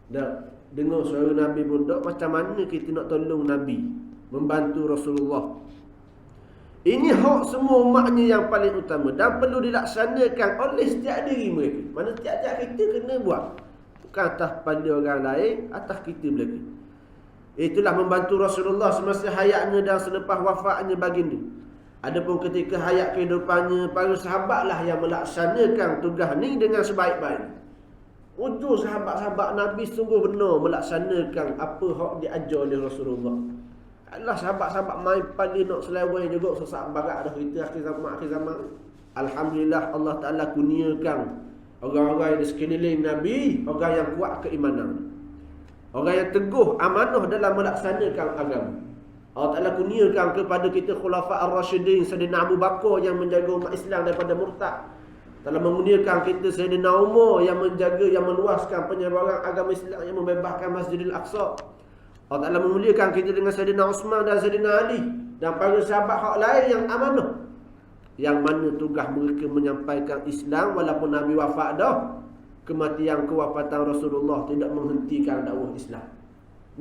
Dah dengar suara Nabi pun dok, macam mana kita nak tolong Nabi, membantu Rasulullah? Ini hak semua umatnya yang paling utama dan perlu dilaksanakan oleh setiap diri mereka. Mana tiap-tiap kita kena buat. Bukan atas pada orang lain, atas kita belaka. Itulah membantu Rasulullah semasa hayatnya dan selepas wafatnya baginda. Adapun ketika hayat kehidupannya, para sahabatlah yang melaksanakan tugas ni dengan sebaik-baiknya. Ujung sahabat-sahabat Nabi sungguh benar melaksanakan apa hak diajar oleh Rasulullah. Allah sahabat-sahabat main paling nak selewai juga sesak barat dah kita akhir zaman. Alhamdulillah Allah Ta'ala kurniakan orang-orang di sekeliling Nabi, orang yang kuat keimanan, orang yang teguh amanah dalam melaksanakan agama. Allah Ta'ala kurniakan kepada kita Khulafa Ar-Rasyidin, Sayyidina Abu Bakar yang menjaga umat Islam daripada murtad. Telah memuliakan kita Sayyidina Umar yang menjaga, yang meluaskan penyebaran agama Islam, yang membebaskan Masjidil Aqsa. Allah Ta'ala memuliakan kita dengan Sayyidina Uthman dan Sayyidina Ali dan para sahabat hak lain yang amanah, yang mana tugas mereka menyampaikan Islam walaupun Nabi wafat dah. Kematian kewafatan Rasulullah tidak menghentikan dakwah Islam.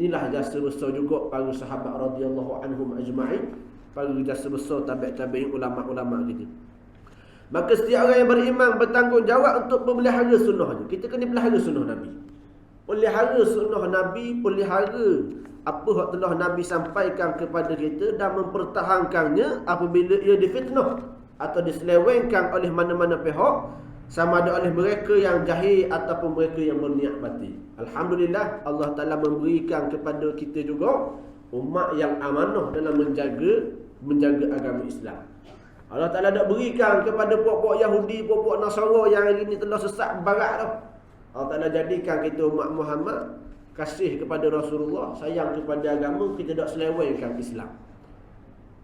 Inilah jasa besar juga para sahabat radhiyallahu anhum ajma'in, para jasa besar tabi'in ulama-ulama kita. Maka setiap orang yang beriman bertanggungjawab untuk memelihara sunnahnya. Kita kena pelihara sunnah Nabi. Pelihara sunnah Nabi, pelihara apa yang telah Nabi sampaikan kepada kita dan mempertahankannya apabila ia difitnah atau diselewengkan oleh mana-mana pihak, sama ada oleh mereka yang jahil ataupun mereka yang berniat batil. Alhamdulillah Allah Ta'ala memberikan kepada kita juga umat yang amanah dalam menjaga agama Islam. Allah Ta'ala tak berikan kepada puak-puak Yahudi, puak-puak Nasara yang hari ini telah sesat barat dah. Allah Ta'ala jadikan kita umat Muhammad kasih kepada Rasulullah, sayang kepada agama, kita tak selewengkan Islam.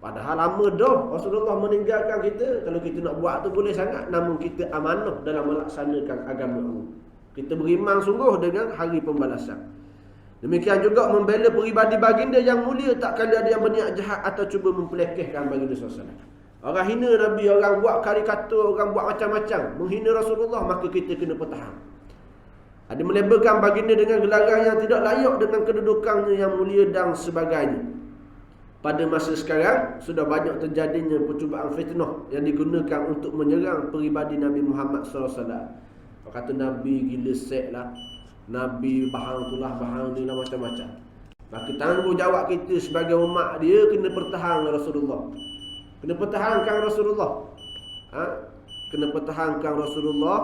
Padahal lama dah Rasulullah meninggalkan kita. Kalau kita nak buat tu boleh sangat, namun kita amanah dalam melaksanakan agama Allah. Kita beriman sungguh dengan hari pembalasan. Demikian juga membela peribadi baginda yang mulia, tak kali ada yang berniat jahat atau cuba mempelekehkan baginda SAW. Orang hina Nabi, orang buat karikatur, orang buat macam-macam, menghina Rasulullah, maka kita kena pertahan. Ada melabelkan baginda dengan gelaran yang tidak layak dengan kedudukannya yang mulia dan sebagainya. Pada masa sekarang, sudah banyak terjadinya percubaan fitnah yang digunakan untuk menyerang peribadi Nabi Muhammad SAW. Orang kata Nabi gila sek lah, Nabi bahang tu lah, bahang ni lah, macam-macam. Maka tanggungjawab kita sebagai umat dia kena pertahankan Rasulullah. Kena pertahankan Rasulullah. Kena pertahankan Rasulullah.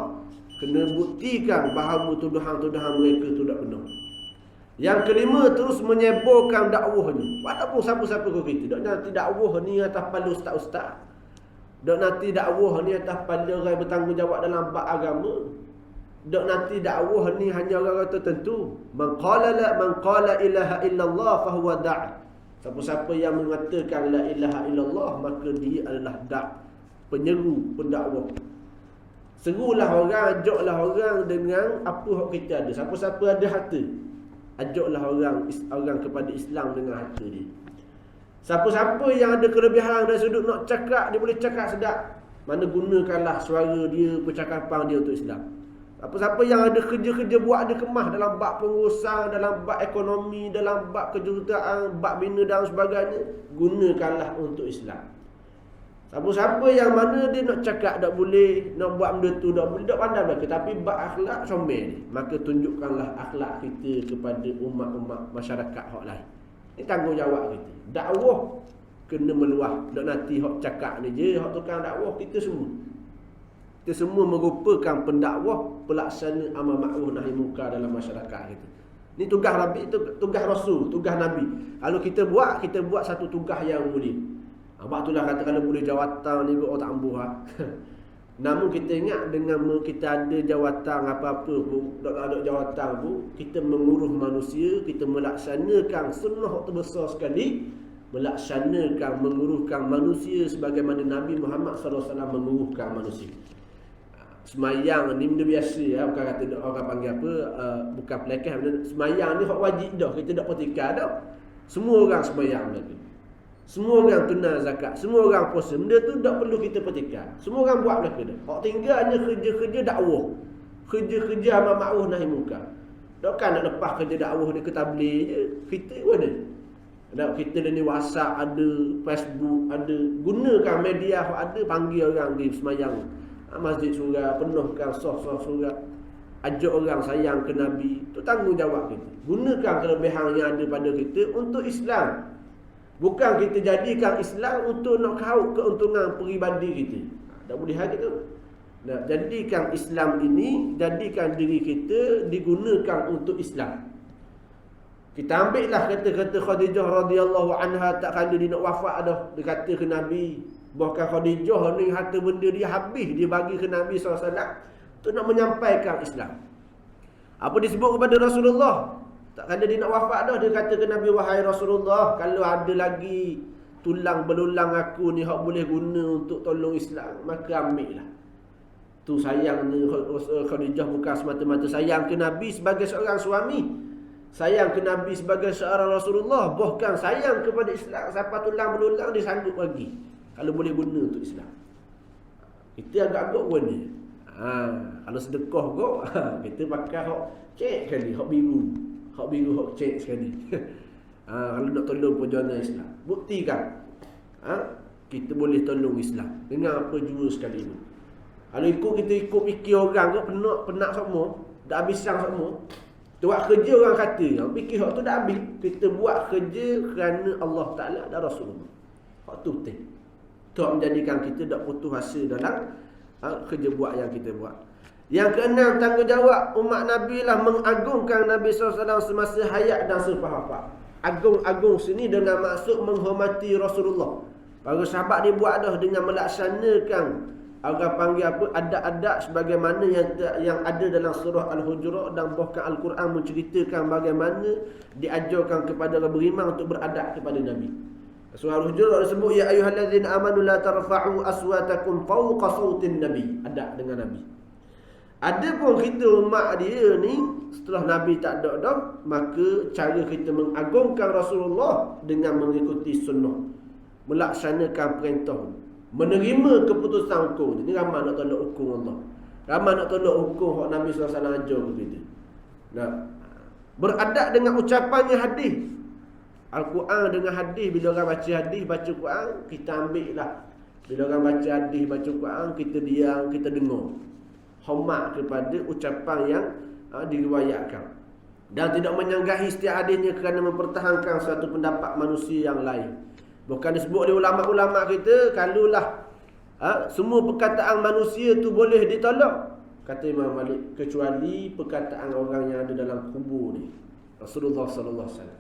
Kena buktikan bahawa tuduhan-tuduhan mereka itu tak benar. Yang kelima, terus menyebarkan dakwahnya. Walaupun siapa-siapa ke kita, dok nanti dakwah ni atas kepala ustaz-ustaz. Dok nanti dakwah ni atas kepala orang bertanggungjawab dalam bab agama. Dok nanti dakwah ni hanya orang tertentu. Man qala ilaha illallah fahuwa da'i. Siapa-siapa yang mengatakan la ilaha illallah, maka dia adalah penyeru, pendakwah. Serulah orang, ajaklah orang dengan apa hak kita ada. Siapa-siapa ada harta, ajaklah orang kepada Islam dengan harta dia. Siapa-siapa yang ada kelebihan dari sudut nak cakap, dia boleh cakap sedap. Mana gunakanlah suara dia, percakapan dia untuk Islam. Siapa-siapa yang ada kerja-kerja buat, ada kemah dalam bab pengurusan, dalam bab ekonomi, dalam bab kejuruteraan, bab bina dan sebagainya, gunakanlah untuk Islam. Siapa-siapa yang mana dia nak cakap tak boleh, nak buat benda tu tak boleh, tak pandai belaka, tapi bab akhlak comel ni, maka tunjukkanlah akhlak kita kepada umat-umat masyarakat hak lain. Ini tanggungjawab kita. Dakwah kena meluah. Tak nanti hak cakap ni je, hak tukang dakwah kita semua. Kita semua merupakan pendakwah, pelaksana amal ma'ruf nahi munkar dalam masyarakat kita. Ini tugas Nabi, tugas Rasul, tugas Nabi. Kalau kita buat satu tugas yang mulia. Sebab itulah kata kalau boleh jawatan ni kau tak ambuh ha. Namun kita ingat dengan kita ada jawatan apa-apa pun, tak ada jawatan pun, kita mengurus manusia, kita melaksanakan sunnah terbesar sekali, melaksanakan, menguruskan manusia sebagaimana Nabi Muhammad SAW menguruskan manusia. Semayang ni benda biasa ya, bukan kata orang panggil apa, bukan pelekeh. Semayang ni hak wajib dah, kita tak pertikar dah. Semua orang semayang lagi. Semua orang tunai zakat, semua orang puasa. Benda tu tak perlu kita pertikar. Semua orang buat belaka dah. Hak tinggal hanya kerja-kerja dakwah. Kerja-kerja amal ma'ruf nahi munkar. Takkan nak lepas kerja dakwah ni ke tabligh je. Kita mana? Kita ni WhatsApp ada, Facebook ada. Gunakan media hak ada, panggil orang pergi semayang. Masjid surau, penuhkan soh-soh surau. Ajak orang sayang ke Nabi. Itu tanggungjawab kita. Gunakan kelebihan yang ada pada kita untuk Islam. Bukan kita jadikan Islam untuk nak kau keuntungan peribadi kita. Tak boleh hal itu. Nak jadikan Islam ini, jadikan diri kita digunakan untuk Islam. Kita ambil lah kata-kata Khadijah radhiyallahu anha tak kala dia nak wafat dah. Dia kata ke Nabi, bahkan Khadijah ni harta benda dia habis, dia bagi ke Nabi SAW untuk nak menyampaikan Islam. Apa disebut kepada Rasulullah? Tak kala dia nak wafat dah, dia kata ke Nabi, wahai Rasulullah, kalau ada lagi tulang belulang aku ni hak boleh guna untuk tolong Islam, maka ambil lah. Tu sayang ni Khadijah bukan semata-mata sayang ke Nabi sebagai seorang suami, sayang ke Nabi sebagai seorang Rasulullah, bahkan sayang kepada Islam. Siapa tulang belulang dia sanggup bagi kalau boleh guna untuk Islam. Itu agak-agak guna. Kalau sedekah kau, kita pakai hak cek kali, hak biru. Hak biru, hak cek sekali. Kalau nak tolong perjuangan Islam, buktikan kita boleh tolong Islam dengan apa jua sekali pun. Kalau kita ikut fikir orang ke, penat semua, dah habis siang semua. Buat kerja orang kata, fikir hak tu dah habis. Kita buat kerja kerana Allah Ta'ala dan Rasulullah. Hak tu betul. Tak menjadikan kita tak putus asa dalam kerja buat yang kita buat. Yang keenam, tanggungjawab umat Nabi lah mengagungkan Nabi SAW semasa hayat dan selepas wafat. Agung-agung sini dengan maksud menghormati Rasulullah. Para sahabat dia buat dah dengan melaksanakan, orang panggil apa, adat-adat sebagaimana yang ada dalam surah Al-Hujurat, dan bahkan Al-Quran menceritakan bagaimana diajarkan kepada orang beriman untuk beradab kepada Nabi. Surah Al-Hujurat disebut, ya ayyuhallazina amanu la tarfa'u aswatakum fawqa sautin Nabi. Adab dengan Nabi. Ada pun kita umat dia ni, setelah Nabi tak ada dah, maka cara kita mengagungkan Rasulullah dengan mengikuti sunnah, melaksanakan perintah, menerima keputusan hukum. Ini ramai nak tolak hukum Allah, ramai nak tolak hukum hak Nabi SAW ajar ke kita. Nah, beradab dengan ucapannya hadis Al-Quran dengan hadis. Bila orang baca hadis, baca Quran, kita ambil lah. Bila orang baca hadis, baca Quran, kita diam, kita dengar. Hormat kepada ucapan yang diriwayatkan, dan tidak menyanggahi setiap hadisnya kerana mempertahankan suatu pendapat manusia yang lain. Bukan disebut oleh ulama-ulama kita, kalaulah semua perkataan manusia tu boleh ditolak, kata Imam Malik, kecuali perkataan orang yang ada dalam kubur ni. Rasulullah SAW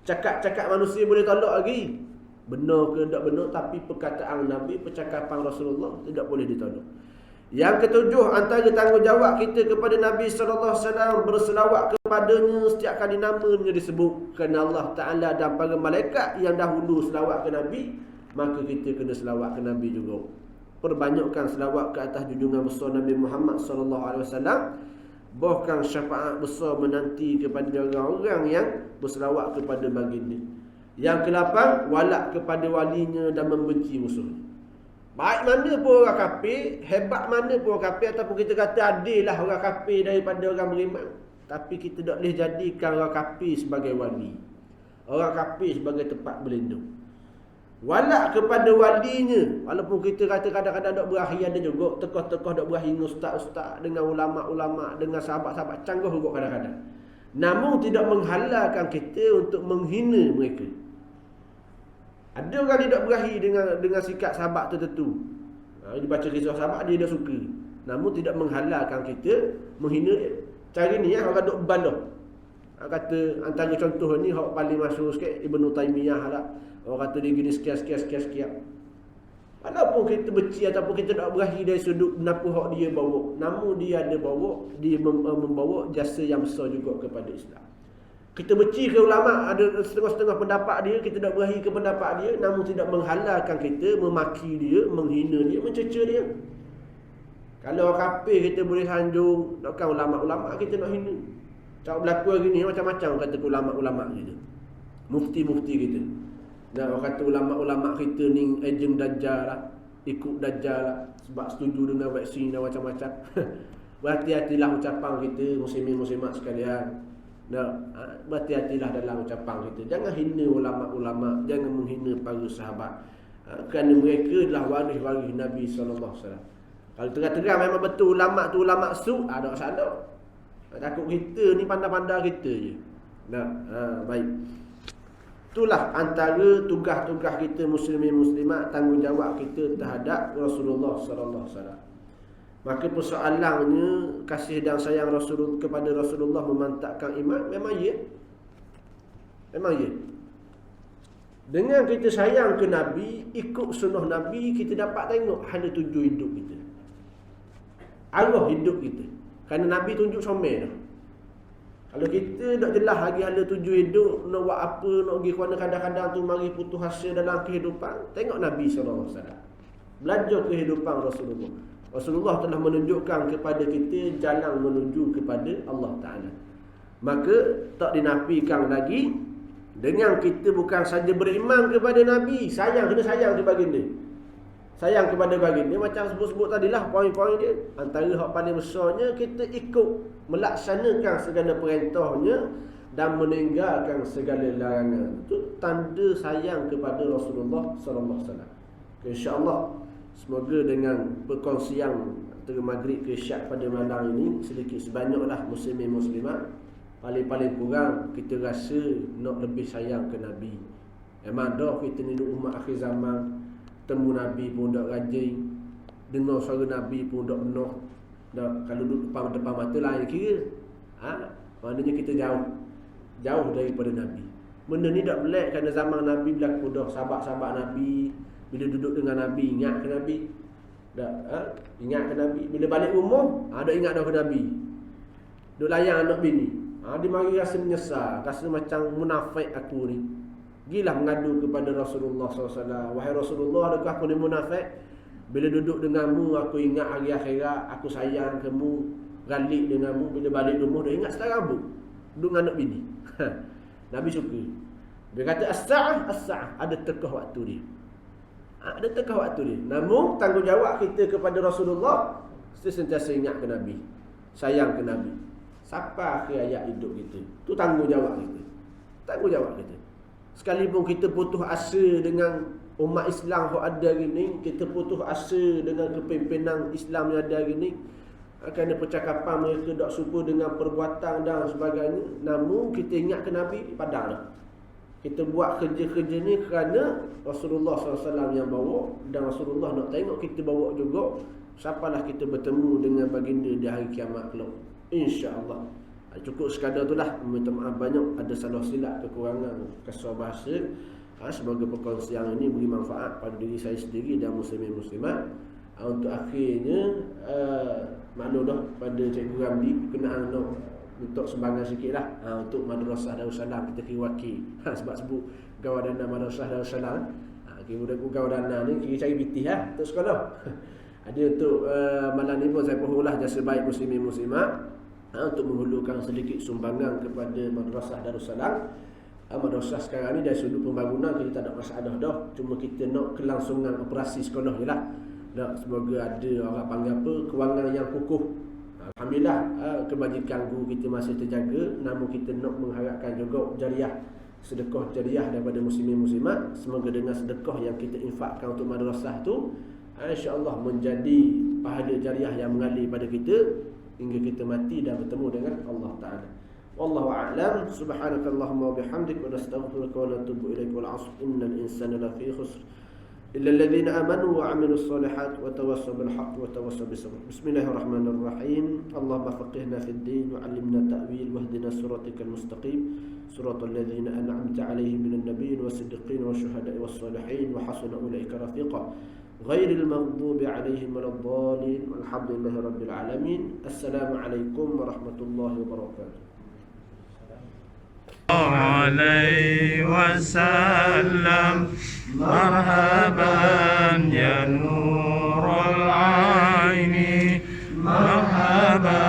cakap-cakap manusia boleh tolak lagi, benar ke tak benar, tapi perkataan Nabi, percakapan Rasulullah tidak boleh ditolak. Yang ketujuh, antara tanggungjawab kita kepada Nabi SAW berselawat kepadanya setiap kali namanya disebut. Kerana Allah Ta'ala dan para malaikat yang dahulu selawat ke Nabi, maka kita kena selawat ke Nabi juga. Perbanyakkan selawat ke atas junjungan besar Nabi Muhammad SAW. Bahkan syafaat besar menanti kepada orang-orang yang berselawat kepada baginda. Yang ke-8, walak kepada walinya dan membenci musuhnya. Baik mana pun orang kafir, hebat mana pun orang kafir, ataupun kita kata adillah orang kafir daripada orang beriman, tapi kita tak boleh jadikan orang kafir sebagai wali, orang kafir sebagai tempat berlindung. Walak kepada walinya, walaupun kita kata kadang-kadang tak berakhir, ada juga tokoh-tokoh tak berakhir dengan ustaz-ustaz, dengan ulama'-ulama', dengan sahabat-sahabat canggih juga kadang-kadang. Namun tidak menghalalkan kita untuk menghina mereka. Ada orang dia tak berakhir dengan sikap sahabat tertentu. Dia baca kisah sahabat, dia dah suka. Namun tidak menghalalkan kita menghina dia. Cara ni orang duk balah. Kata antara contoh ni hak paling masyhur sikit Ibnu Taimiyah lah. Orang kata dia gini sekian. Walaupun kita benci ataupun kita tak berakhir dari sudut kenapa hak dia bawa, namun dia ada bawa, dia membawa jasa yang besar juga kepada Islam. Kita benci ke ulama, ada setengah-setengah pendapat dia, kita tak berakhir ke pendapat dia, namun tidak menghalalkan kita memaki dia, menghina dia, mencerca dia. Kalau orang kafir kita boleh sanjung, takkan ulama'-ulama' kita nak hina. Cakap berlaku hari ni macam-macam kata ulama'-ulama' kita, mufti-mufti kita. Dan orang kata ulama'-ulama' kita ni ejen dajjal lah, ikut dajjal lah, sebab setuju dengan vaksin dan macam-macam. Berhati-hatilah ucapan kita, muslimin-muslimat sekalian. Berhati-hatilah dalam ucapan kita. Jangan hina ulama'-ulama', jangan menghina para sahabat, kerana mereka adalah waris-waris Nabi SAW. Kalau terang-terang memang betul ulama' tu ulama' su', ada masalah. Takut kita ni pandai-pandai kita je. Baik. Itulah antara tugas-tugas kita muslimin-muslimat, tanggungjawab kita terhadap Rasulullah SAW. Maka persoalannya kasih dan sayang Rasul kepada Rasulullah memantapkan iman, memang ya. Memang ya. Dengan kita sayang ke Nabi, ikut sunnah Nabi, kita dapat tengok hala tuju hidup kita, arwah hidup kita. Kerana Nabi tunjuk somel dah. Kalau kita tak jelas lagi hala tuju hidup, nak buat apa, nak pergi ke mana, kadang-kadang tu mari putus asa dalam kehidupan, tengok Nabi SAW. Belajar kehidupan Rasulullah. Rasulullah telah menunjukkan kepada kita jalan menuju kepada Allah Ta'ala. Maka tak dinafikan lagi, dengan kita bukan saja beriman kepada Nabi, sayang, kena sayang kepada baginda. Sayang kepada baginda, macam sebut-sebut tadilah poin-poin dia. Antara hak paling besarnya, kita ikut melaksanakan segala perintahnya dan meninggalkan segala larangan. Itu tanda sayang kepada Rasulullah SAW. InsyaAllah, semoga dengan perkongsian antara maghrib ke isyak pada malam ini, sedikit sebanyaklah muslimin muslimat, paling-paling kurang kita rasa nak lebih sayang ke Nabi. Memang dah kita ni duduk umat akhir zaman, temu Nabi pun tak rajin, dengar suara Nabi pun tak benar. Kalau duduk depan mata lain kira, maknanya kita jauh daripada Nabi. Benda ni tak pelik, kerana zaman Nabi berlaku dah. Sahabat-sahabat Nabi bila duduk dengan Nabi, ingat ke Nabi? Ingat ke Nabi? Bila balik rumah, dah ingat dah ke Nabi. Duk layan anak bini, dia mari rasa menyesal, rasa macam munafik aku ni. Gilah mengadu kepada Rasulullah SAW. Wahai Rasulullah, adakah aku ni munafik? Bila duduk denganmu, aku ingat hari akhirat, aku sayang kamu, galik denganmu. Bila balik rumah, dah ingat sekarang bu, duduk dengan anak bini. Nabi suka. Dia kata as-sa'ah, ada tekah waktu dia. Ada tekah waktu dia. Namun tanggungjawab kita kepada Rasulullah, sentiasa ingat ke Nabi, sayang ke Nabi, sampai akhir hayat hidup kita. Itu tanggungjawab kita. Tanggungjawab kita. Sekalipun kita putus asa dengan umat Islam yang ada hari ni, kita putus asa dengan kepimpinan Islam yang ada hari ni, kerana percakapan mereka tak serupa dengan perbuatan dan sebagainya, namun kita ingat ke Nabi, padang dah. Kita buat kerja-kerja ni kerana Rasulullah SAW yang bawa, dan Rasulullah nak tengok kita bawa juga, sapalah kita bertemu dengan baginda di hari kiamat kelak, insya-Allah. Cukup sekadar itulah. Minta maaf banyak ada salah silap, kekurangan kasar bahasa. Semoga perkongsian ini beri manfaat pada diri saya sendiri dan muslimin muslimat. Untuk akhirnya maklum dah pada Cikgu Ramli berkenaan nak untuk sumbangan sikit lah untuk Madrasah Darussalam kita kira wakil. Sebab sebut gawadana Madrasah Darussalam, kira budak gawadana ni kira cari bitih lah untuk sekolah. Ada untuk malam ni pun saya pohonlah jasa baik muslimin muslimat untuk menghulurkan sedikit sumbangan kepada Madrasah Darussalam. Madrasah sekarang ni dari sudut pembangunan kita tak ada masalah dah, cuma kita nak kelangsungan operasi sekolah je lah. Nak semoga ada orang panggil apa, kewangan yang kukuh. Alhamdulillah kebajikan guru kita masih terjaga, namun kita nak mengharapkan juga jariah, sedekah jariah daripada muslimin muslimat. Semoga dengan sedekah yang kita infakkan untuk madrasah tu, insya-Allah menjadi pahala jariah yang mengalir pada kita hingga kita mati dan bertemu dengan Allah Taala. Wallahu a'lam. Subhanakallahumma wa bihamdik wa nastaghfiruka wa natubu ilaik. Wal 'asr innal insana lafi khusr illa alladhina amanu wa 'amilus solihat wa tawassaw bil haqq wa tawassaw bis sabr. Bismillahirrahmanirrahim. Allahumma faqihna fid din wa 'allimna ta'wil wahdina siratal mustaqim. Siratal ladzina an'amta 'alaihim minan nabiyyin was-siddiqin wasyuhada'i was-salihin wa hasuna ulaika rafiqa. Ghairil maghdubi 'alaihim waladdallin. Walhamdulillahi rabbil alamin. Assalamualaikum warahmatullahi wabarakatuh. عليه وسلم مرحبا يا نور العين مرحبا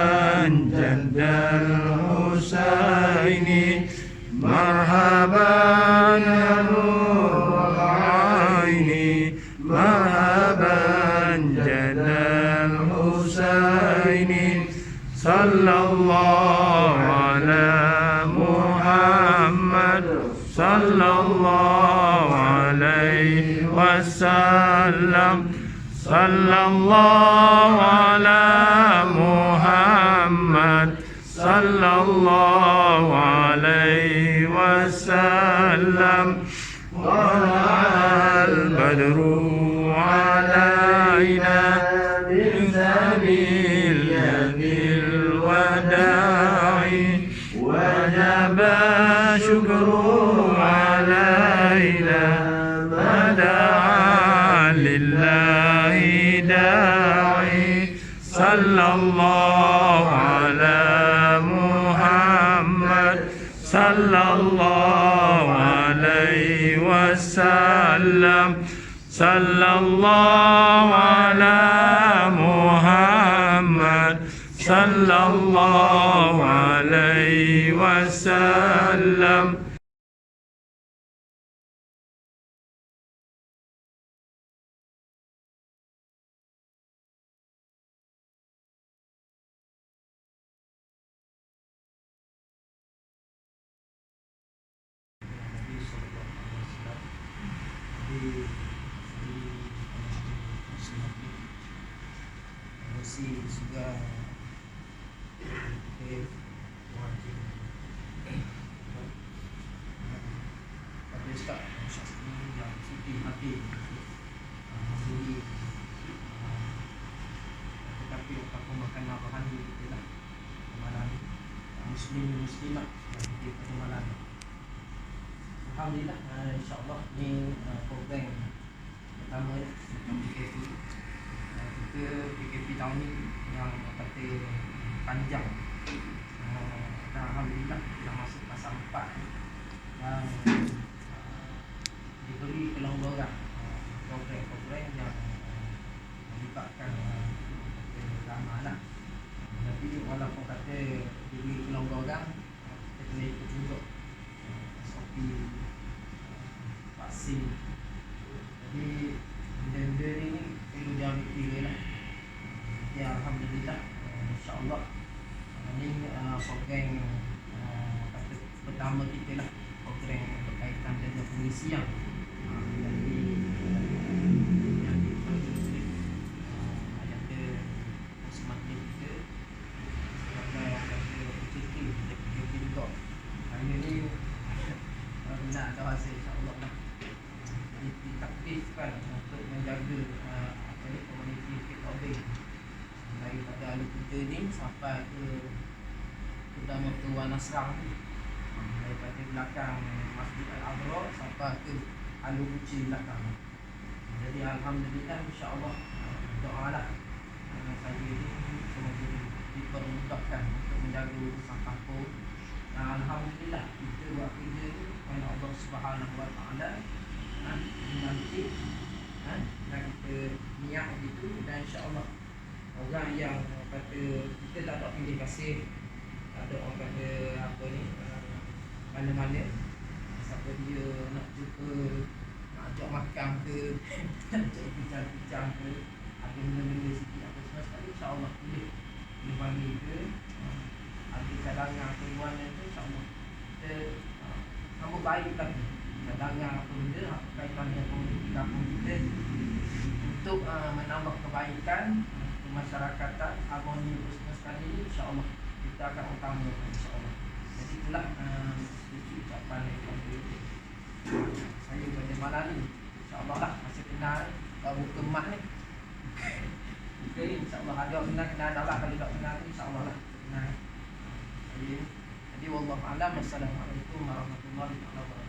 جد الحسين مرحبا يا نور العين مرحبا جد الحسين صلى الله على صلى الله عليه وسلم صلى الله على محمد صلى الله عليه وسلم طلع البدر علينا من سبيل الوداع وجب شكر علينا ما دعا لله داعي صلى الله على محمد صلى الله عليه وسلم صلى الله على محمد صلى الله عليه وسلم. Muslimat di perjalanan. Alhamdulillah, insyaAllah ni program pertama PKP. PKP tahun ni yang kata panjang. Dan alhamdulillah dah masuk fasa 4 yang diberi kelonggaran program-program yang melibatkan keamanan. Tapi walaupun kata diberi kelonggaran, kita kena ikut juga SOP vaksin. Jadi benda-benda ni perlu diambil kira lah. Ya alhamdulillah, insyaAllah ini program kata pertama kita lah, program berkaitan dengan pengisian dari yang diperlukan ayat ke semakin kita sebagai orang kata bercerita kita juga. Hari ni nak ada rasa insyaAllah lah ditaktifkan untuk menjaga komuniti kita daripada ahli kita ni sampai ke Udama Tuan Nasrang ni, daripada belakang Masjid Al-Abrar sampai ke Alu Buci belakang. Jadi alhamdulillah insyaAllah doa lah saya ini semoga dipermudahkan untuk menjaga urusan kampung. Alhamdulillah kita buat kerja ni oleh Allah Subhanahu Wa Taala nanti dan kita niat begitu, dan insya-Allah orang yang kata kita tak ada pilih kasih, tak ada orang kata apa ni mana-mana siapa dia nak jumpa, nak ajak makan ke nak ajak bincang-bincang ke, ada benda-benda sikit apa semua sekali, insya-Allah boleh panggil ke, ada cadangan keluaran tu, insya-Allah kita sambut baik lagi cadangan apa benda berkaitan dengan komuniti kampung kita untuk menambah kebaikan kemasyarakatan, harmoni bersama sekali ini, insya-Allah kita akan utamakan, insya-Allah. Jadi itulah sedikit ucapan daripada saya pada malam ni. InsyaAllah lah masa kenal baru kemas ni. Okay, insyaAllah ada orang kenal dah lah. Kalau tak kenal ni insyaAllah lah kenal. Jadi wallahu a'lam. Assalamualaikum warahmatullahi wabarakatuh.